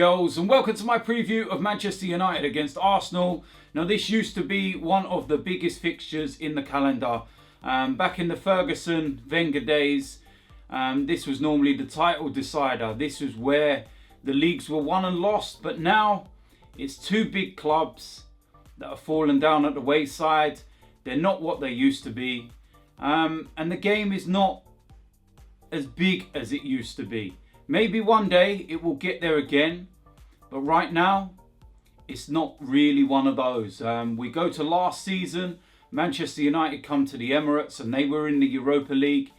girls, and welcome to my preview of Manchester United against Arsenal. Now, this used to be one of the biggest fixtures in the calendar. Back in the Ferguson, Wenger days, this was normally the title decider. This was where the leagues were won and lost, but now it's two big clubs that have fallen down at the wayside. They're not what they used to be, and the game is not as big as it used to be. Maybe one day it will get there again, but right now it's not really one of those. We go to last season, Manchester United come to the Emirates and they were in the Europa League.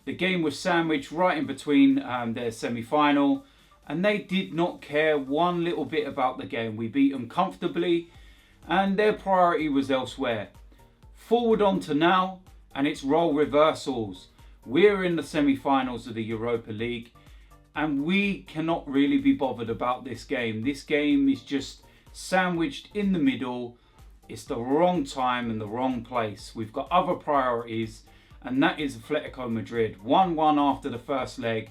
The game was sandwiched right in between their semi-final, and they did not care one little bit about the game. We beat them comfortably and their priority was elsewhere. Forward on to now, and it's role reversals. We're in the semi-finals of the Europa League, and we cannot really be bothered about this game. This game is just sandwiched in the middle. It's the wrong time and the wrong place. We've got other priorities, and that is Atletico Madrid. 1-1 after the first leg.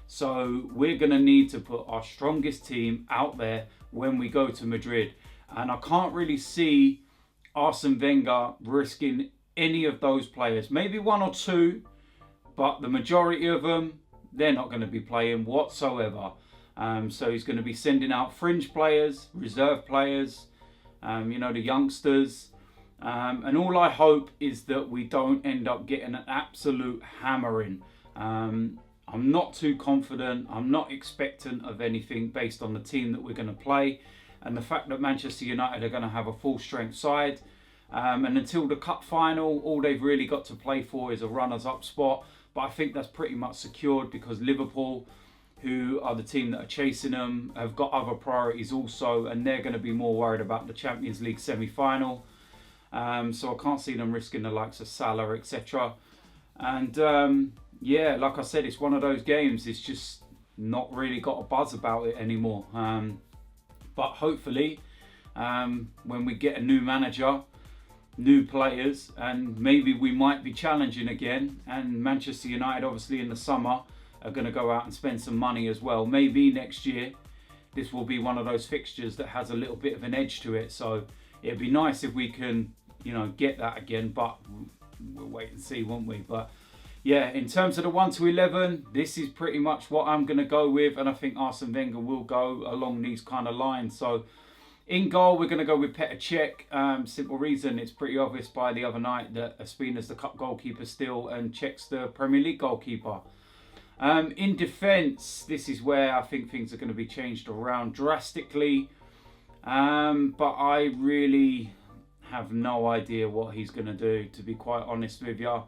So we're going to need to put our strongest team out there when we go to Madrid. And I can't really see Arsene Wenger risking any of those players. Maybe one or two, but the majority of them, they're not going to be playing whatsoever. So he's going to be sending out fringe players, reserve players, the youngsters. And all I hope is that we don't end up getting an absolute hammering. I'm not too confident. I'm not expectant of anything based on the team that we're going to play. And the fact that Manchester United are going to have a full strength side. And until the cup final, all they've really got to play for is a runners-up spot. But I think that's pretty much secured because Liverpool, who are the team that are chasing them, have got other priorities also, and they're going to be more worried about the Champions League semi-final. So I can't see them risking the likes of Salah, etc. And like I said, it's one of those games. It's just not really got a buzz about it anymore. But hopefully, when we get a new manager, new players, and maybe we might be challenging again, and Manchester United obviously in the summer are going to go out and spend some money as well. Maybe next year this will be one of those fixtures that has a little bit of an edge to it, so it'd be nice if we can get that again, but we'll wait and see, won't we? But yeah, in terms of the 1 to 11, this is pretty much what I'm going to go with, and I think Arsene Wenger will go along these kind of lines. So in goal, we're going to go with Cech. Simple reason, it's pretty obvious by the other night that Ospina's the cup goalkeeper still and Cech's the Premier League goalkeeper. In defence, this is where I think things are going to be changed around drastically. But I really have no idea what he's going to do, to be quite honest with you.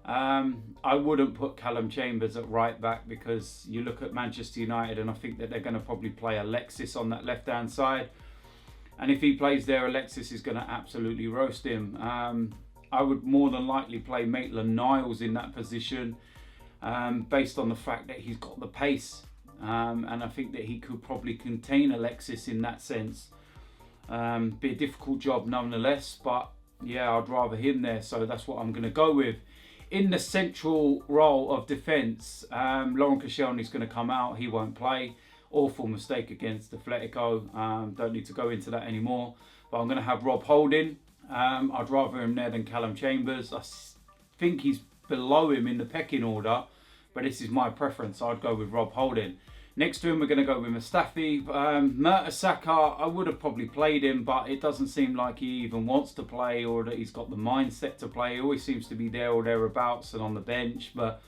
I wouldn't put Callum Chambers at right back because you look at Manchester United and I think that they're going to probably play Alexis on that left-hand side. And if he plays there, Alexis is going to absolutely roast him. I would more than likely play Maitland-Niles in that position based on the fact that he's got the pace. And I think that he could probably contain Alexis in that sense. Be a difficult job nonetheless, but yeah, I'd rather him there. So that's what I'm going to go with. In the central role of defence, Koscielny is going to come out. He won't play. Awful mistake against Atletico. Don't need to go into that anymore. But I'm going to have Rob Holding. I'd rather him there than Callum Chambers. I think he's below him in the pecking order, but this is my preference. I'd go with Rob Holding. Next to him, we're going to go with Mustafi. Mkhitaryan, I would have probably played him, but it doesn't seem like he even wants to play or that he's got the mindset to play. He always seems to be there or thereabouts and on the bench, but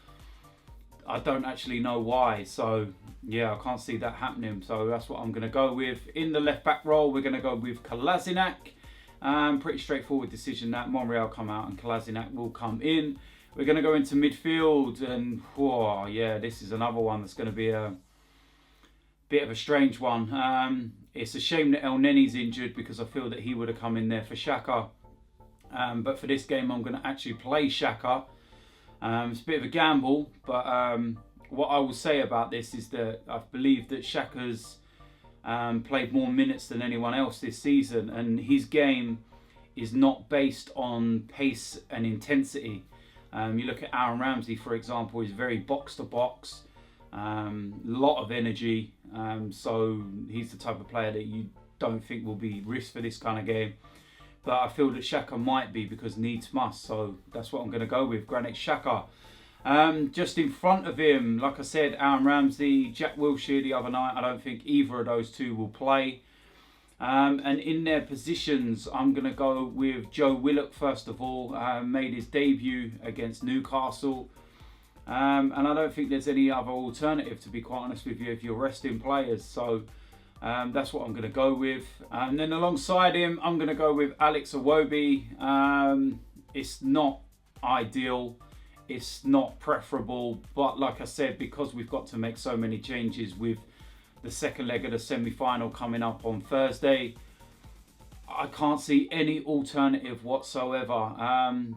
I don't actually know why. So yeah, I can't see that happening. So that's what I'm going to go with. In the left back role, we're going to go with Kolasinac. Pretty straightforward decision that Monreal come out and Kolasinac will come in. We're going to go into midfield, and this is another one that's going to be a bit of a strange one. It's a shame that El Neni's injured because I feel that he would have come in there for Xhaka. But for this game, I'm going to actually play Xhaka. It's a bit of a gamble, but what I will say about this is that I believe that Xhaka's played more minutes than anyone else this season, and his game is not based on pace and intensity. You look at Aaron Ramsey, for example, he's very box to box. Lot of energy. So he's the type of player that you don't think will be risked for this kind of game. But I feel that Xhaka might be, because needs must. So that's what I'm going to go with, Granit Xhaka. Just in front of him, like I said, Aaron Ramsey, Jack Wilshere the other night. I don't think either of those two will play. And in their positions, I'm going to go with Joe Willock first of all. Made his debut against Newcastle. And I don't think there's any other alternative, to be quite honest with you, if you're resting players. So that's what I'm going to go with. And then alongside him, I'm going to go with Alex Iwobi. It's not ideal. It's not preferable. But like I said, because we've got to make so many changes with the second leg of the semi-final coming up on Thursday, I can't see any alternative whatsoever.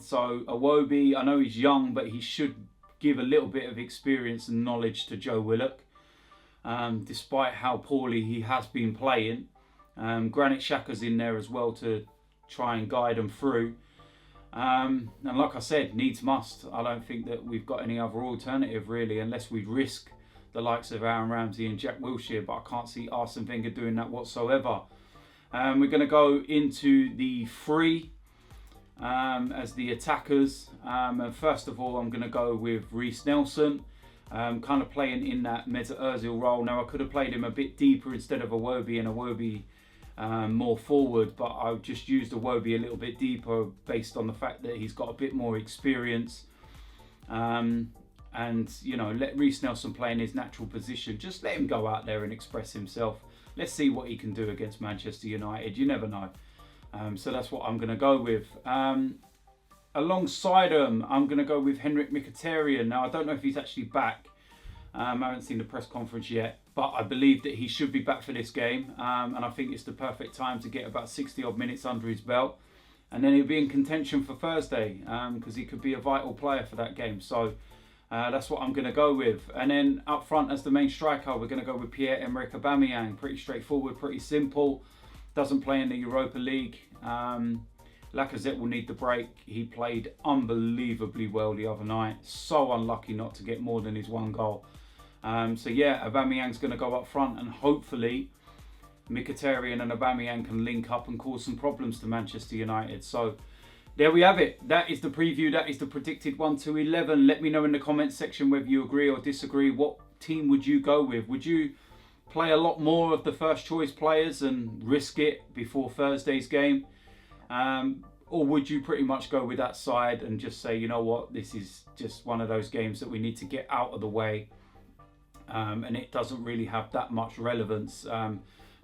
So Iwobi, I know he's young, but he should give a little bit of experience and knowledge to Joe Willock, despite how poorly he has been playing. Granit Xhaka's in there as well to try and guide him through. And like I said, needs must. I don't think that we've got any other alternative really, unless we risk the likes of Aaron Ramsey and Jack Wilshere, but I can't see Arsene Wenger doing that whatsoever. We're going to go into the three as the attackers. And first of all, I'm going to go with Reiss Nelson, kind of playing in that Mesut Ozil role. Now, I could have played him a bit deeper instead of Iwobi, and Iwobi more forward, but I've just used Iwobi a little bit deeper based on the fact that he's got a bit more experience. And, you know, let Reiss Nelson play in his natural position. Just let him go out there and express himself. Let's see what he can do against Manchester United. You never know. So that's what I'm going to go with. Alongside him, I'm going to go with Henrik Mkhitaryan. Now, I don't know if he's actually back. I haven't seen the press conference yet, but I believe that he should be back for this game. And I think it's the perfect time to get about 60 odd minutes under his belt. And then he'll be in contention for Thursday, because he could be a vital player for that game. So that's what I'm going to go with. And then up front as the main striker, we're going to go with Pierre-Emerick Aubameyang. Pretty straightforward, pretty simple. Doesn't play in the Europa League. Lacazette will need the break. He played unbelievably well the other night. So unlucky not to get more than his one goal. So yeah, Aubameyang's going to go up front, and hopefully Mkhitaryan and Aubameyang can link up and cause some problems to Manchester United. So there we have it. That is the preview. That is the predicted 1 to 11. Let me know in the comments section whether you agree or disagree. What team would you go with? Would you play a lot more of the first choice players and risk it before Thursday's game? Or would you pretty much go with that side and just say, you know what, this is just one of those games that we need to get out of the way, and it doesn't really have that much relevance.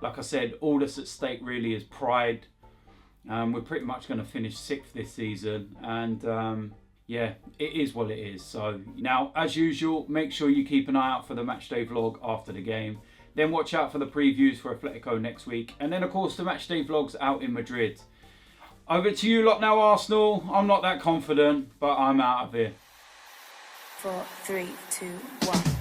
Like I said, all that's at stake really is pride. We're pretty much going to finish 6th this season, and yeah, it is what it is. So now, as usual, make sure you keep an eye out for the matchday vlog after the game. Then watch out for the previews for Atletico next week, and then of course the matchday vlogs out in Madrid. Over to you lot now, Arsenal. I'm not that confident, but I'm out of here. 4, 3, 2, 1.